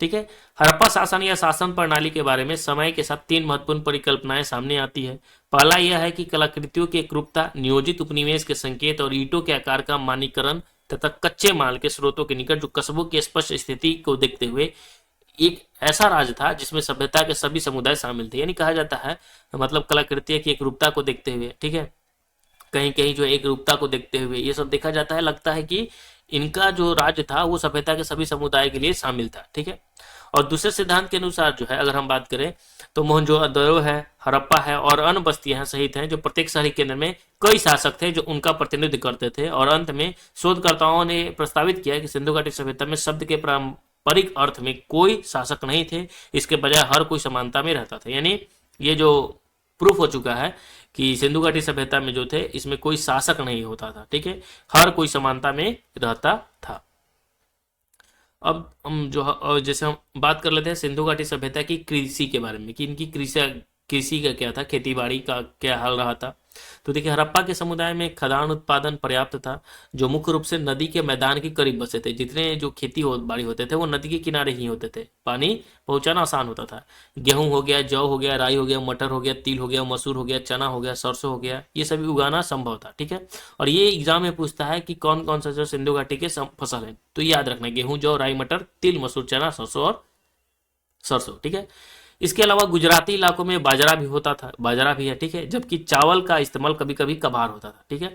ठीक है। हड़प्पा शासन या शासन प्रणाली के बारे में समय के साथ 3 महत्वपूर्ण परिकल्पनाएं सामने आती है। पहला यह है कि कलाकृतियों की एकरूपता, नियोजित उपनिवेश के संकेत और ईंटों के आकार का मानकीकरण तथा कच्चे माल के स्रोतों के निकट जो कस्बों की स्पष्ट स्थिति को देखते हुए एक ऐसा राज्य था जिसमें सभ्यता के सभी समुदाय शामिल थे। यानी कहा जाता है मतलब कलाकृतियों की एकरूपता को देखते हुए, ठीक है, कहीं कहीं जो एकरूपता को देखते हुए ये सब देखा जाता है, लगता है कि इनका जो राज्य था वो सभ्यता के सभी समुदाय के लिए शामिल था, ठीक है। और दूसरे सिद्धांत के अनुसार जो है अगर हम बात करें तो मोहनजोदड़ो है, हड़प्पा है और अन्य बस्तियां सहित हैं जो प्रत्येक शहरी केंद्र में कई शासक थे जो उनका प्रतिनिधित्व करते थे। और अंत में शोधकर्ताओं ने प्रस्तावित किया कि सिंधु घाटी सभ्यता में शब्द के पारंपरिक अर्थ में कोई शासक नहीं थे, इसके बजाय हर कोई समानता में रहता था। यानी ये जो प्रूफ हो चुका है कि सिंधु घाटी सभ्यता में जो थे इसमें कोई शासक नहीं होता था, ठीक है, हर कोई समानता में रहता था। अब हम जो जैसे हम बात कर लेते हैं सिंधु घाटी सभ्यता की कृषि के बारे में कि इनकी कृषि का क्या था, खेती बाड़ी का क्या हाल रहा था। तो देखिए हड़प्पा के समुदाय में खदान उत्पादन पर्याप्त था, जो मुख्य रूप से नदी के मैदान के करीब बसे थे। जितने जो बाड़ी होते थे वो नदी के किनारे ही होते थे, पानी पहुंचाना आसान होता था। गेहूं हो गया, जौ हो गया, राई हो गया, मटर हो गया, तिल हो गया, मसूर हो गया, चना हो गया, सरसों हो गया, ये सभी उगाना संभव था, ठीक है। और ये एग्जाम में पूछता है कि कौन कौन सा जो सिंधु घाटी के फसल है, तो याद रखना गेहूं, जौ, राई, मटर, तिल, मसूर, चना, सरसों और सरसों, ठीक है। इसके अलावा गुजराती इलाकों में बाजरा भी होता था, बाजरा भी है, ठीक है, जबकि चावल का इस्तेमाल कभी कभी कभार होता था, ठीक है।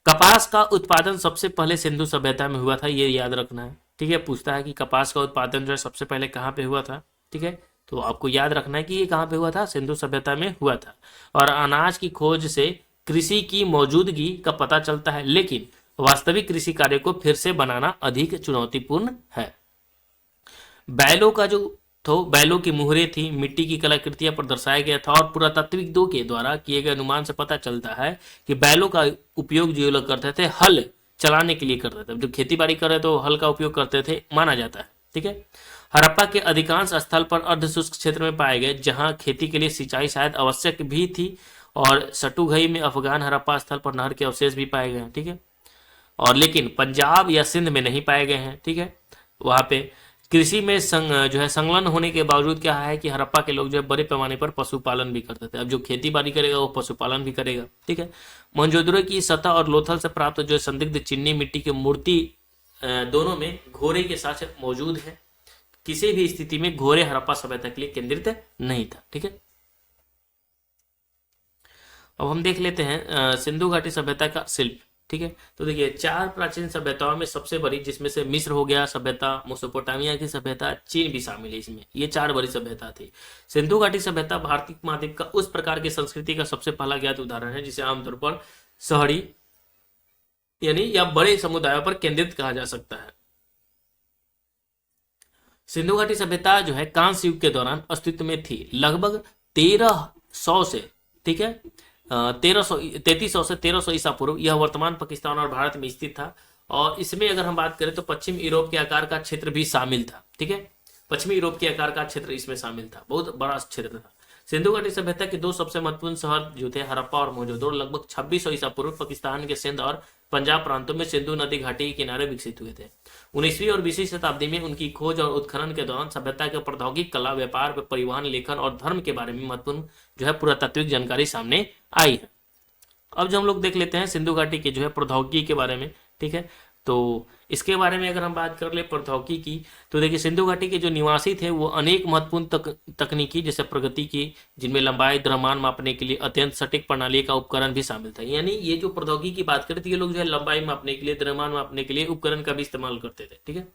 कपास का उत्पादन सबसे पहले सिंधु सभ्यता में हुआ था, ये याद रखना है, ठीक है। पूछता है कि कपास का उत्पादन जो है सबसे पहले कहाँ पे हुआ था, ठीक है, तो आपको याद रखना है कि ये कहाँ पे हुआ था, सिंधु सभ्यता में हुआ था। और अनाज की खोज से कृषि की मौजूदगी का पता चलता है, लेकिन वास्तविक कृषि कार्य को फिर से बनाना अधिक चुनौतीपूर्ण है। बैलों का जो तो बैलों की मुहरें थी, मिट्टी की कलाकृतियां पर दर्शाया गया था, और पुरातात्विकों के द्वारा किए गए अनुमान से पता चलता है कि बैलों का उपयोग जो लोग करते थे हल चलाने के लिए करते थे, जब खेती बाड़ी कर रहे तो हल का उपयोग करते थे, माना जाता है, ठीक है। हड़प्पा के अधिकांश स्थल पर अर्धशुष्क क्षेत्र में पाए गए, जहां खेती के लिए सिंचाई शायद आवश्यक भी थी, और सटुघई में अफगान हड़प्पा स्थल पर नहर के अवशेष भी पाए गए हैं, ठीक है। और लेकिन पंजाब या सिंध में नहीं पाए गए हैं, ठीक है। वहां पे कृषि में जो है संलग्न होने के बावजूद क्या है कि हड़प्पा के लोग जो है बड़े पैमाने पर पशुपालन भी करते थे। अब जो खेती बाड़ी करेगा वो पशुपालन भी करेगा, ठीक है। मोहनजोदड़ो की सतह और लोथल से प्राप्त जो संदिग्ध चीनी मिट्टी की मूर्ति दोनों में घोड़े के साथ मौजूद है। किसी भी स्थिति में घोड़े हड़प्पा सभ्यता के लिए केंद्रित नहीं था, ठीक है। अब हम देख लेते हैं सिंधु घाटी सभ्यता का शिल्प, ठीक है। तो देखिए 4 प्राचीन सभ्यताओं में सबसे बड़ी, जिसमें से मिस्र हो गया सभ्यता, मेसोपोटामिया की सभ्यता, चीन भी शामिल है इसमें, ये 4 बड़ी सभ्यता थी। सिंधु घाटी सभ्यता भारतीय महाद्वीप का उस प्रकार की संस्कृति का सबसे पहला ज्ञात उदाहरण है जिसे आमतौर पर शहरी यानी या बड़े समुदायों पर केंद्रित कहा जा सकता है। सिंधु घाटी सभ्यता जो है कांस्य युग के दौरान अस्तित्व में थी, लगभग 1300 से, ठीक है, 3300 से 1300 ईसा पूर्व। यह वर्तमान पाकिस्तान और भारत में स्थित था, और इसमें अगर हम बात करें तो पश्चिम यूरोप के आकार का क्षेत्र भी शामिल था, ठीक है। पश्चिमी यूरोप के आकार का क्षेत्र इसमें शामिल था, बहुत बड़ा क्षेत्र था। सिंधु घाटी सभ्यता के 2 सबसे महत्वपूर्ण शहर जो थे हड़प्पा और मोहनजोदड़ो लगभग 2600 ईसा पूर्व पाकिस्तान के सिंध और पंजाब प्रांतों में सिंधु नदी घाटी के किनारे विकसित हुए थे। 19वीं और 20वीं शताब्दी में उनकी खोज और उत्खनन के दौरान सभ्यता के प्रौद्योगिक, कला, व्यापार, परिवहन, लेखन और धर्म के बारे में महत्वपूर्ण जो है पुरातात्विक जानकारी सामने आई है। अब जो हम लोग देख लेते हैं सिंधु घाटी के जो है प्रौद्योगिकी के बारे में, ठीक है। तो इसके बारे में अगर हम बात कर ले प्रौद्योगिकी की, तो देखिए सिंधु घाटी के जो निवासी थे वो अनेक महत्वपूर्ण तकनीकी जैसे प्रगति की, जिनमें लंबाई, द्रव्यमान मापने के लिए अत्यंत सटीक प्रणाली का उपकरण भी शामिल था। यानी ये जो प्रौद्योगिकी की बात करें तो ये लोग जो है लंबाई मापने के लिए, द्रव्यमान मापने के लिए उपकरण का भी इस्तेमाल करते थे, ठीक है।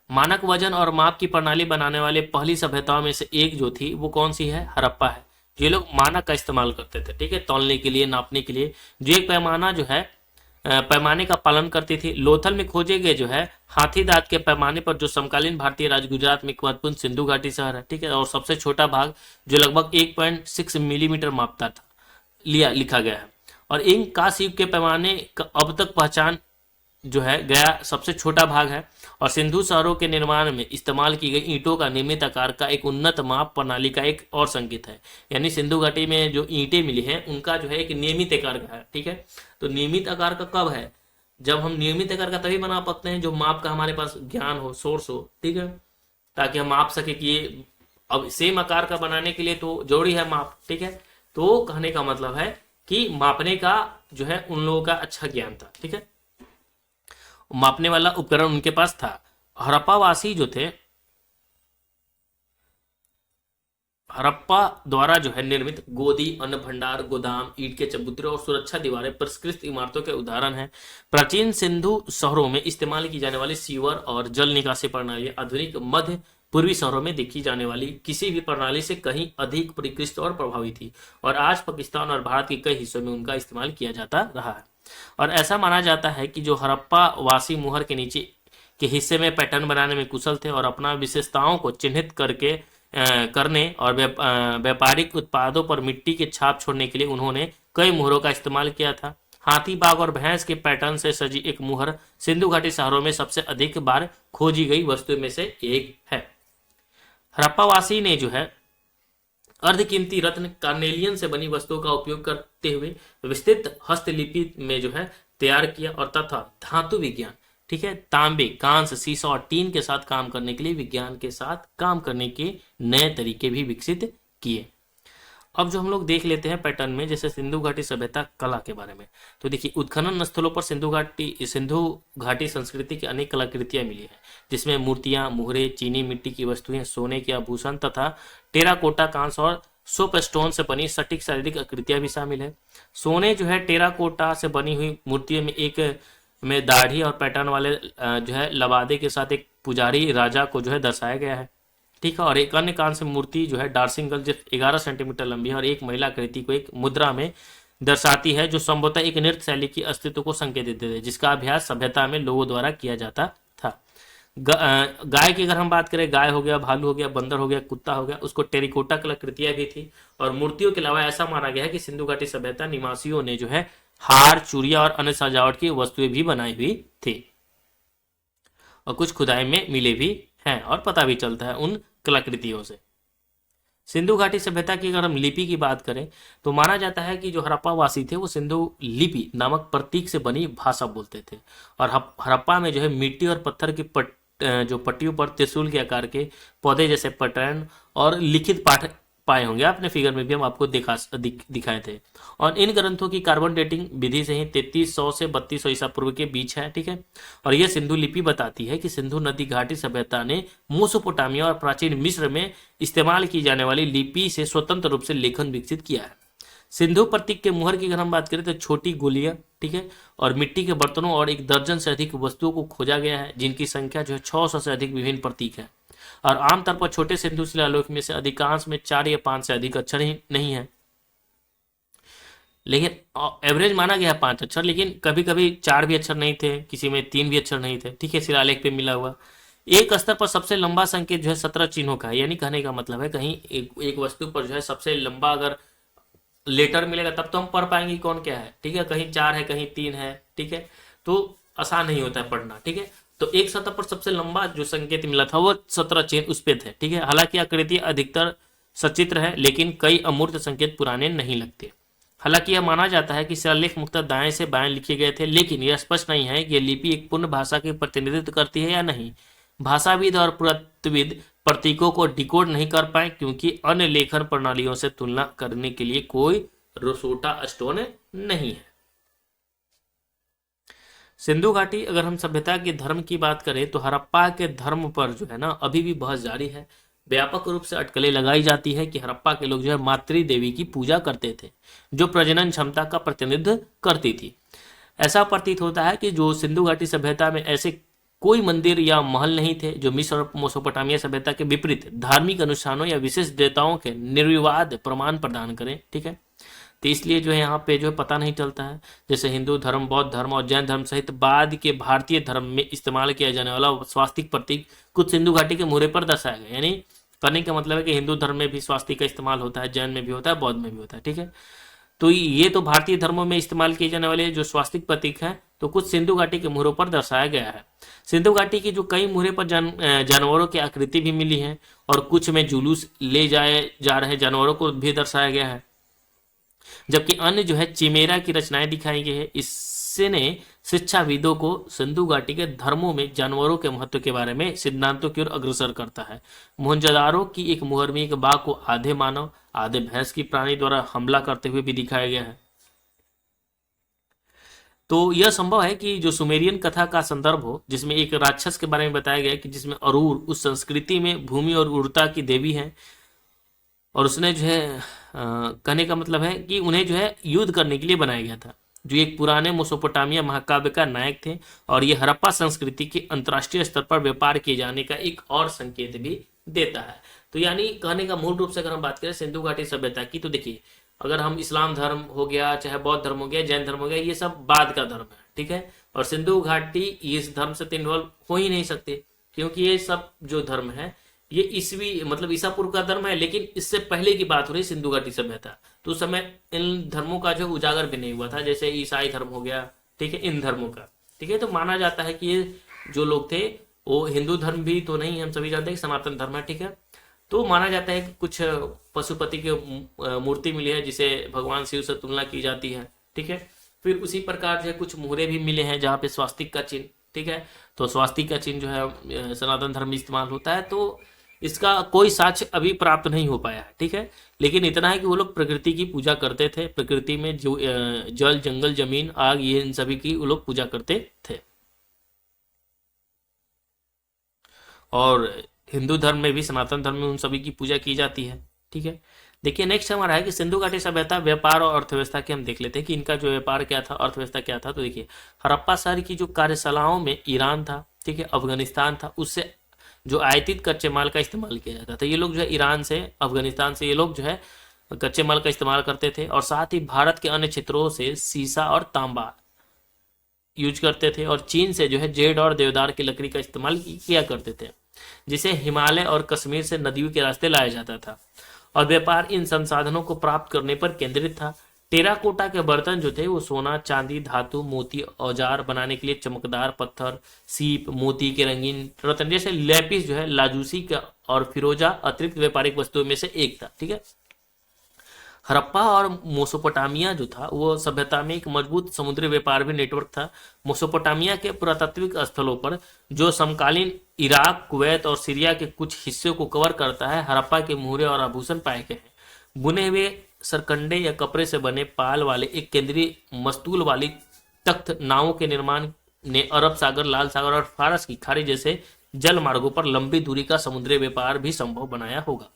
मानक वजन और माप की प्रणाली बनाने वाले पहली सभ्यताओं में से एक जो थी वो कौन सी है, हड़प्पा है। ये लोग मानक का इस्तेमाल करते थे, ठीक है, तौलने के लिए, नापने के लिए, जो एक पैमाना जो है पैमाने का पालन करती थी। लोथल में खोजे गए जो है हाथी दांत के पैमाने पर जो समकालीन भारतीय राज्य गुजरात में एक महत्वपूर्ण सिंधु घाटी शहर है, ठीक है, और सबसे छोटा भाग जो लगभग 1.6 मिलीमीटर मापता था लिखा गया है। और इन कांस्य युग के पैमाने का अब तक पहचान जो है गया सबसे छोटा भाग है, और सिंधु शहरों के निर्माण में इस्तेमाल की गई ईंटों का नियमित आकार का एक उन्नत माप प्रणाली का एक और संकेत है। यानी सिंधु घाटी में जो ईंटें मिली हैं उनका जो है एक नियमित आकार का है, ठीक है। तो नियमित आकार का कब है, जब हम नियमित आकार का तभी बना पाते हैं जो माप का हमारे पास ज्ञान हो, सोर्स हो, ठीक है, ताकि हम माप सके कि ये अब सेम आकार का बनाने के लिए तो जरूरी है माप, ठीक है। तो कहने का मतलब है कि मापने का जो है उन लोगों का अच्छा ज्ञान था, ठीक है, मापने वाला उपकरण उनके पास था। हड़प्पा वासी जो थे, हड़प्पा द्वारा जो है निर्मित गोदी, अन्न भंडार, गोदाम, ईंट के चबूतरे और सुरक्षा दीवारें परिष्कृत इमारतों के उदाहरण हैं। प्राचीन सिंधु शहरों में इस्तेमाल की जाने वाली सीवर और जल निकासी प्रणाली आधुनिक मध्य पूर्वी शहरों में देखी जाने वाली किसी भी प्रणाली से कहीं अधिक परिष्कृत और प्रभावी थी, और आज पाकिस्तान और भारत के कई हिस्सों में उनका इस्तेमाल किया जाता रहा है। और ऐसा माना जाता है कि जो हड़प्पा वासी मुहर के नीचे के हिस्से में पैटर्न बनाने में कुशल थे और अपना विशेषताओं को चिन्हित करने और व्यापारिक उत्पादों पर मिट्टी के छाप छोड़ने के लिए उन्होंने कई मुहरों का इस्तेमाल किया था। हाथी, बाघ और भैंस के पैटर्न से सजी एक मुहर सिंधु घाटी शहरों में सबसे अधिक बार खोजी गई वस्तु में से एक है। हड़प्पावासी ने जो है अर्धकीमती रत्न कार्नेलियन से बनी वस्तुओं का उपयोग करते हुए विस्तृत हस्तलिपि में जो है तैयार किया और तथा धातु विज्ञान, ठीक है, तांबे, कांस्य, सीसा और टीन के साथ काम करने के लिए विज्ञान के साथ काम करने के नए तरीके भी विकसित किए। अब जो हम लोग देख लेते हैं पैटर्न में, जैसे सिंधु घाटी सभ्यता कला के बारे में, तो देखिए उत्खनन स्थलों पर सिंधु घाटी संस्कृति की अनेक कलाकृतियां मिली हैं, जिसमें मूर्तियां, मुहरे, चीनी मिट्टी की वस्तुएं, सोने के आभूषण तथा टेराकोटा, कांस्य और सोप स्टोन से बनी सटीक शारीरिक आकृतियां भी शामिल है। सोने जो है टेराकोटा से बनी हुई मूर्तियों में एक में दाढ़ी और पैटर्न वाले जो है लबादे के साथ एक पुजारी राजा को जो है दर्शाया गया है, ठीक है। और एक अन्य कांस्य मूर्ति जो है डांसिंग गर्ल जो 11 सेंटीमीटर लंबी है और एक महिला आकृति को एक मुद्रा में दर्शाती है, जो संभवतः एक नृत्य शैली की अस्तित्व को संकेत देते थे, जिसका अभ्यास सभ्यता में लोगों द्वारा किया जाता था। गाय की अगर हम बात करें, गाय हो गया, भालू हो गया, बंदर हो गया, कुत्ता हो गया, उसको टेरिकोटा कलाकृतियां भी थी। और मूर्तियों के अलावा ऐसा माना गया है कि सिंधु घाटी सभ्यता निवासियों ने जो है हार, चूड़ियां और अन्य सजावट की वस्तुएं भी बनाई हुई थी और कुछ खुदाई में मिले भी हैं और पता भी चलता है उन कलाकृतियों से। सिंधु घाटी सभ्यता की अगर हम लिपि की बात करें तो माना जाता है कि जो हड़प्पावासी थे वो सिंधु लिपि नामक प्रतीक से बनी भाषा बोलते थे और हड़प्पा में जो है मिट्टी और पत्थर की जो पट्टियों पर त्रिशूल के आकार के पौधे जैसे पैटर्न और लिखित पाठ पाए होंगे आपने, फिगर में भी हम आपको दिखाए थे। और इन ग्रंथों की कार्बन डेटिंग विधि से ही 3300 से 3200 ईसा पूर्व के बीच है, ठीक है। और यह सिंधु लिपि बताती है कि सिंधु नदी घाटी सभ्यता ने मेसोपोटामिया और प्राचीन मिस्र में इस्तेमाल की जाने वाली लिपि से स्वतंत्र रूप से लेखन विकसित किया है। सिंधु प्रतीक के मुहर की अगर हम बात करें तो छोटी गोलियां, ठीक है, और मिट्टी के बर्तनों और 1 दर्जन से अधिक वस्तुओं को खोजा गया है, जिनकी संख्या जो है 600 से अधिक विभिन्न प्रतीक है। और आमतौर पर छोटे सिंधु शिलालेख में से अधिकांश में 4 या 5 से अधिक अक्षर ही नहीं है, लेकिन एवरेज माना गया है 5 अक्षर, लेकिन कभी कभी 4 भी अक्षर नहीं थे, किसी में 3 भी अक्षर नहीं थे, ठीक है, शिलालेख पे मिला हुआ। एक स्तर पर सबसे लंबा संकेत जो है 17 चिन्हों का है, यानी कहने का मतलब है कहीं एक वस्तु पर जो है सबसे लंबा अगर लेटर मिलेगा तब तो हम पढ़ पाएंगे कौन क्या है, ठीक है। कहीं 4 है, कहीं 3 है, ठीक है, तो आसान नहीं होता है पढ़ना, ठीक है। तो एक सतह पर सबसे लंबा जो संकेत मिला था वो 17 चिन्ह उस पे थे, ठीक है। हालांकि आकृति अधिकतर सचित्र है, लेकिन कई अमूर्त संकेत पुराने नहीं लगते। हालांकि यह माना जाता है कि शिलालेख मुख्यतः दाएं से बाएं लिखे गए थे, लेकिन यह स्पष्ट नहीं है कि यह लिपि एक पूर्ण भाषा के प्रतिनिधित्व करती है या नहीं। भाषाविद और पुरातत्वविद प्रतीकों को डिकोड नहीं कर पाए क्योंकि अन्य लेखन प्रणालियों से तुलना करने के लिए कोई रोसोटा स्टोन नहीं है। सिंधु घाटी अगर हम सभ्यता के धर्म की बात करें तो हड़प्पा के धर्म पर जो है ना अभी भी बहस जारी है। व्यापक रूप से अटकलें लगाई जाती है कि हड़प्पा के लोग जो है मातृ देवी की पूजा करते थे, जो प्रजनन क्षमता का प्रतिनिधित्व करती थी। ऐसा प्रतीत होता है कि जो सिंधु घाटी सभ्यता में ऐसे कोई मंदिर या महल नहीं थे जो मिस्र और मेसोपोटामिया सभ्यता के विपरीत धार्मिक अनुष्ठानों या विशेष देवताओं के निर्विवाद प्रमाण प्रदान करें, ठीक है। तो इसलिए जो है यहाँ पे जो है पता नहीं चलता है। जैसे हिंदू धर्म, बौद्ध धर्म और जैन धर्म सहित बाद के भारतीय धर्म में इस्तेमाल किया जाने वाला स्वास्तिक प्रतीक कुछ सिंधु घाटी के मुहरे पर दर्शाया गया। यानी कहने का मतलब है कि हिंदू धर्म में भी स्वास्तिक का इस्तेमाल होता है, जैन में भी होता है, बौद्ध में भी होता है, ठीक है। तो ये तो भारतीय धर्मों में इस्तेमाल किए जाने वाले जो स्वास्तिक प्रतीक हैं तो कुछ सिंधु घाटी के मुहरों पर दर्शाया गया है। सिंधु घाटी की जो कई मुहरे पर जानवरों की आकृति भी मिली है और कुछ में जुलूस ले जा रहे जानवरों को भी दर्शाया गया है, जबकि अन्य जो है चिमेरा की रचनाएं दिखाई गई है। इसने शिक्षाविदों को सिंधु घाटी के धर्मों में जानवरों के महत्व के बारे में सिद्धांतों की ओर अग्रसर करता है। मोहनजोदारो की एक मुहर में एक बाघ को आधे मानव आधे भैंस की प्राणी द्वारा हमला करते हुए भी दिखाया गया है। तो यह संभव है कि जो सुमेरियन कथा का संदर्भ हो, जिसमें एक राक्षस के बारे में बताया गया कि जिसमें अरूर उस संस्कृति में भूमि और उर्वरता की देवी है और उसने जो है कहने का मतलब है कि उन्हें जो है युद्ध करने के लिए बनाया गया था, जो एक पुराने मेसोपोटामिया महाकाव्य का नायक थे। और ये हड़प्पा संस्कृति के अंतर्राष्ट्रीय स्तर पर व्यापार किए जाने का एक और संकेत भी देता है। तो यानी कहने का मूल रूप से अगर हम बात करें सिंधु घाटी सभ्यता की, तो देखिए अगर हम इस्लाम धर्म हो गया, चाहे बौद्ध धर्म हो गया, जैन धर्म हो गया, ये सब बाद का धर्म है, ठीक है। और सिंधु घाटी इस धर्म से तो इन्वॉल्व हो ही नहीं सकते, क्योंकि ये सब जो धर्म है ये ईसवी मतलब ईसा पूर्व का धर्म है, लेकिन इससे पहले की बात हो रही सिंधु घाटी सभ्यता। तो उस समय इन धर्मों का जो उजागर भी नहीं हुआ था, जैसे ईसाई धर्म हो गया, ठीक है, इन धर्मों का, ठीक है। तो माना जाता है कि ये जो लोग थे वो हिंदू धर्म भी तो नहीं, हम सभी जानते हैं कि सनातन धर्म है, ठीक है। तो माना जाता है कि कुछ पशुपति की मूर्ति मिली है जिसे भगवान शिव से तुलना की जाती है, ठीक है। फिर उसी प्रकार जो है कुछ मुहरे भी मिले हैं जहाँ पे स्वास्तिक का चिन्ह, ठीक है। तो स्वास्तिक का चिन्ह जो है सनातन धर्म में इस्तेमाल होता है। तो इसका कोई साक्ष्य अभी प्राप्त नहीं हो पाया है, ठीक है। लेकिन इतना है कि वो लोग प्रकृति की पूजा करते थे, प्रकृति में जो जल जंगल जमीन आग ये इन सभी की वो लोग पूजा करते थे। और हिंदू धर्म में भी, सनातन धर्म में उन सभी की पूजा की जाती है, ठीक है। देखिए नेक्स्ट हमारा है कि सिंधु घाटी सभ्यता व्यापार और अर्थव्यवस्था के हम देख लेते हैं कि इनका जो व्यापार क्या था, अर्थव्यवस्था क्या था। तो देखिए हड़प्पा शहर की जो कार्यशालाओं में ईरान था, ठीक है, अफगानिस्तान था, उससे जो आयातित कच्चे माल का इस्तेमाल किया जाता था। ये लोग जो है ईरान से, अफगानिस्तान से ये लोग जो है कच्चे माल का इस्तेमाल करते थे, और साथ ही भारत के अन्य क्षेत्रों से सीसा और तांबा यूज करते थे, और चीन से जो है जेड और देवदार की लकड़ी का इस्तेमाल किया करते थे, जिसे हिमालय और कश्मीर से नदियों के रास्ते लाया जाता था। और व्यापार इन संसाधनों को प्राप्त करने पर केंद्रित था। टेराकोटा के बर्तन जो थे वो सोना, चांदी, धातु, मोती, औजार बनाने के लिए चमकदार पत्थर, सीप, मोती के रंगीन रत्न जैसे लेपिस जो है लाजूसी का और फिरोजा अतिरिक्त व्यापारिक वस्तुओं में से एक था, ठीक है। हड़प्पा और मोसोपोटामिया जो था वो सभ्यता में एक मजबूत समुद्री व्यापार भी नेटवर्क था। मोसोपोटामिया के पुरातात्विक स्थलों पर, जो समकालीन इराक, कुवैत और सीरिया के कुछ हिस्सों को कवर करता है, हड़प्पा के मुहरे और आभूषण पाए गए हैं। बुने हुए सरकंडे या कपड़े से बने पाल वाले एक केंद्रीय मस्तूल वाली तख्त नावों के निर्माण ने अरब सागर, लाल सागर और फारस की खाड़ी जैसे जल मार्गों पर लंबी दूरी का समुद्री व्यापार भी संभव बनाया होगा।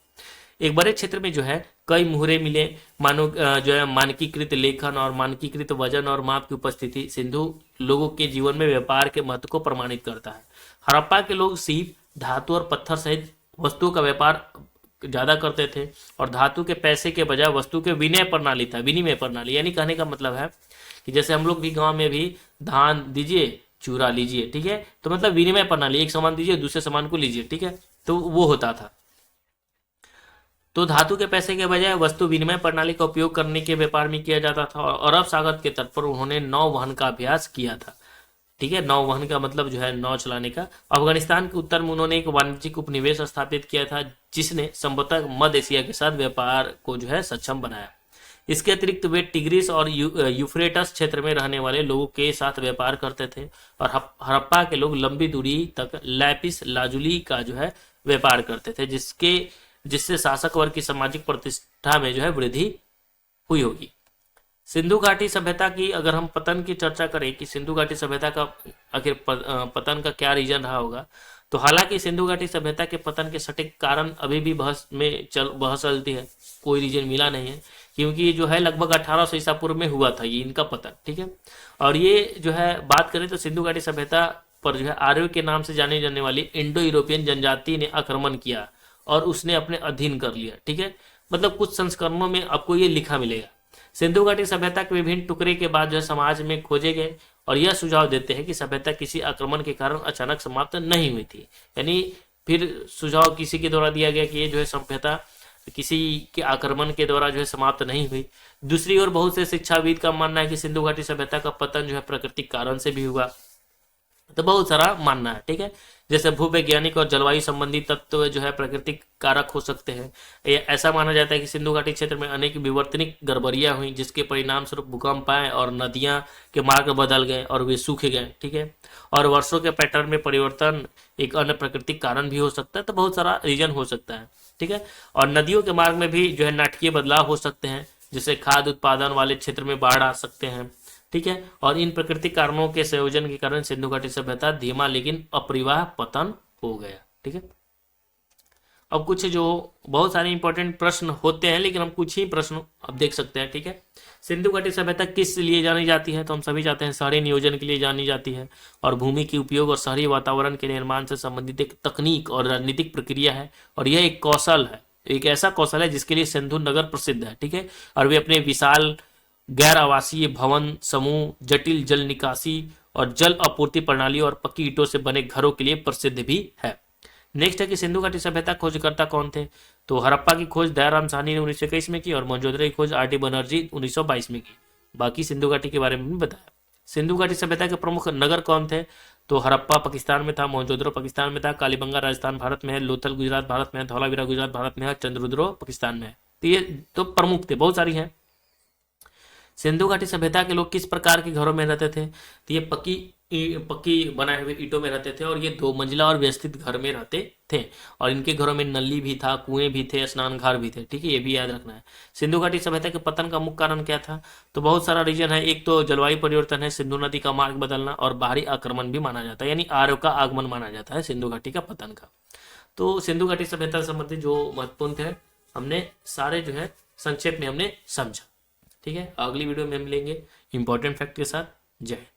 एक बड़े क्षेत्र में जो है कई मुहरे मिले, मानो जो है मानकीकृत लेखन और मानकीकृत वजन और माप की उपस्थिति सिंधु लोगों के जीवन में व्यापार के महत्व को प्रमाणित करता है। हड़प्पा के लोग सीप, धातु और पत्थर सहित वस्तुओं का व्यापार ज्यादा करते थे, और धातु के पैसे के बजाय वस्तु के विनिमय प्रणाली था, विनिमय प्रणाली। यानी कहने का मतलब है कि जैसे हम लोग भी गांव में भी धान दीजिए, चूरा लीजिए, ठीक है, तो मतलब विनिमय प्रणाली, एक सामान दीजिए दूसरे सामान को लीजिए, ठीक है, तो वो होता था। तो धातु के पैसे के बजाय वस्तु विनिमय प्रणाली का उपयोग करने के व्यापार में किया जाता था। और अरब सागर के तट पर उन्होंने नौ वहन का अभ्यास किया था, ठीक है। नौ वहन का मतलब जो है नौ चलाने का। अफगानिस्तान के उत्तर में उन्होंने एक वाणिज्यिक उपनिवेश स्थापित किया था, जिसने संभवतः मध्य एशिया के साथ व्यापार को जो है सक्षम बनाया। इसके अतिरिक्त वे टिग्रिस और यूफ्रेटस क्षेत्र में रहने वाले लोगों के साथ व्यापार करते थे, और हड़प्पा के लोग लंबी दूरी तक लैपिस लाजुली का जो है व्यापार करते थे, जिससे शासक वर्ग की सामाजिक प्रतिष्ठा में जो है वृद्धि हुई होगी। सिंधु घाटी सभ्यता की अगर हम पतन की चर्चा करें कि सिंधु घाटी सभ्यता का आखिर पतन का क्या रीजन रहा होगा, तो हालांकि सिंधु घाटी सभ्यता के पतन के सटीक कारण अभी भी बहस चलती है, कोई रीजन मिला नहीं है, क्योंकि जो है लगभग 1800 ईसा पूर्व में हुआ था ये इनका पतन, ठीक है। और ये जो है बात करें तो सिंधु घाटी सभ्यता पर जो है आर्यों के नाम से जाने जाने वाली इंडो यूरोपियन जनजाति ने आक्रमण किया और उसने अपने अधीन कर लिया, ठीक है। मतलब कुछ संस्करणों में आपको ये लिखा मिलेगा। सिंधु घाटी सभ्यता के विभिन्न टुकड़े के बाद जो है समाज में खोजे गए, और यह सुझाव देते हैं कि सभ्यता किसी आक्रमण के कारण अचानक समाप्त नहीं हुई थी। यानी फिर सुझाव किसी के द्वारा दिया गया कि ये जो है सभ्यता किसी के आक्रमण के द्वारा जो है समाप्त नहीं हुई। दूसरी ओर बहुत से शिक्षाविद का मानना है कि सिंधु घाटी सभ्यता का पतन जो है प्राकृतिक कारण से भी हुआ। तो बहुत सारा मानना है, ठीक है। जैसे भूवैज्ञानिक और जलवायु संबंधी तत्व जो है प्राकृतिक कारक हो सकते हैं। ऐसा माना जाता है कि सिंधु घाटी क्षेत्र में अनेक विवर्तनिक गड़बड़ियां हुई, जिसके परिणाम स्वरूप भूकंप आए और नदियां के मार्ग बदल गए और वे सूखे गए, ठीक है। और वर्षों के पैटर्न में परिवर्तन एक अन्य प्राकृतिक कारण भी हो सकता है। तो बहुत सारा रीजन हो सकता है, ठीक है। और नदियों के मार्ग में भी जो है नाटकीय बदलाव हो सकते हैं, जैसे खाद्य उत्पादन वाले क्षेत्र में बाढ़ आ सकते हैं, ठीक है। और इन प्राकृतिक कारणों के संयोजन के कारण सिंधु घाटी सभ्यता धीमा लेकिन अपरिवाह पतन हो गया, ठीक है। अब कुछ जो बहुत सारे इंपॉर्टेंट प्रश्न होते हैं, लेकिन हम कुछ ही प्रश्न अब देख सकते हैं, ठीक है। सिंधु घाटी सभ्यता किस लिए जानी जाती है, तो हम सभी जानते हैं शहरी नियोजन के लिए जानी जाती है, और भूमि के उपयोग और शहरी वातावरण के निर्माण से संबंधित एक तकनीक और राजनीतिक प्रक्रिया है, और यह एक कौशल है, एक ऐसा कौशल है जिसके लिए सिंधु नगर प्रसिद्ध है, ठीक है। और वे अपने विशाल गैर आवासीय भवन समूह, जटिल जल निकासी और जल आपूर्ति प्रणाली और पक्की ईंटों से बने घरों के लिए प्रसिद्ध भी है। नेक्स्ट है कि सिंधु घाटी सभ्यता खोजकर्ता कौन थे? तो हड़प्पा की खोज दयाराम साहनी ने 1921 में की और मोहनजोदड़ो की खोज आर डी बनर्जी 1922 में की। बाकी सिंधु घाटी के बारे में भी बताया। सिंधु घाटी सभ्यता के प्रमुख नगर कौन थे? तो हड़प्पा पाकिस्तान में था, मोहनजोदड़ो पाकिस्तान में था, कालीबंगा राजस्थान भारत में है, लोथल गुजरात भारत में है, धौलावीरा गुजरात भारत में है, चंद्ररुद्रो पाकिस्तान में है। तो ये तो प्रमुख थे, बहुत सारी हैं। सिंधु घाटी सभ्यता के लोग किस प्रकार के घरों में रहते थे? तो ये पक्की बनाए हुए ईंटों में रहते थे और ये 2 मंजिला और व्यवस्थित घर में रहते थे। और इनके घरों में नली भी था, कुएं भी थे, स्नानघर भी थे, ठीक है, ये भी याद रखना है। सिंधु घाटी सभ्यता के पतन का मुख्य कारण क्या था? तो बहुत सारा रीजन है। एक तो जलवायु परिवर्तन है, सिंधु नदी का मार्ग बदलना और बाहरी आक्रमण भी माना जाता है, यानी आर्यों का आगमन माना जाता है सिंधु घाटी का पतन का। तो सिंधु घाटी सभ्यता संबंधी जो महत्वपूर्ण थे हमने सारे जो है संक्षेप में हमने समझा, ठीक है। अगली वीडियो में हम मिलेंगे इंपॉर्टेंट फैक्ट के साथ। जय हिंद।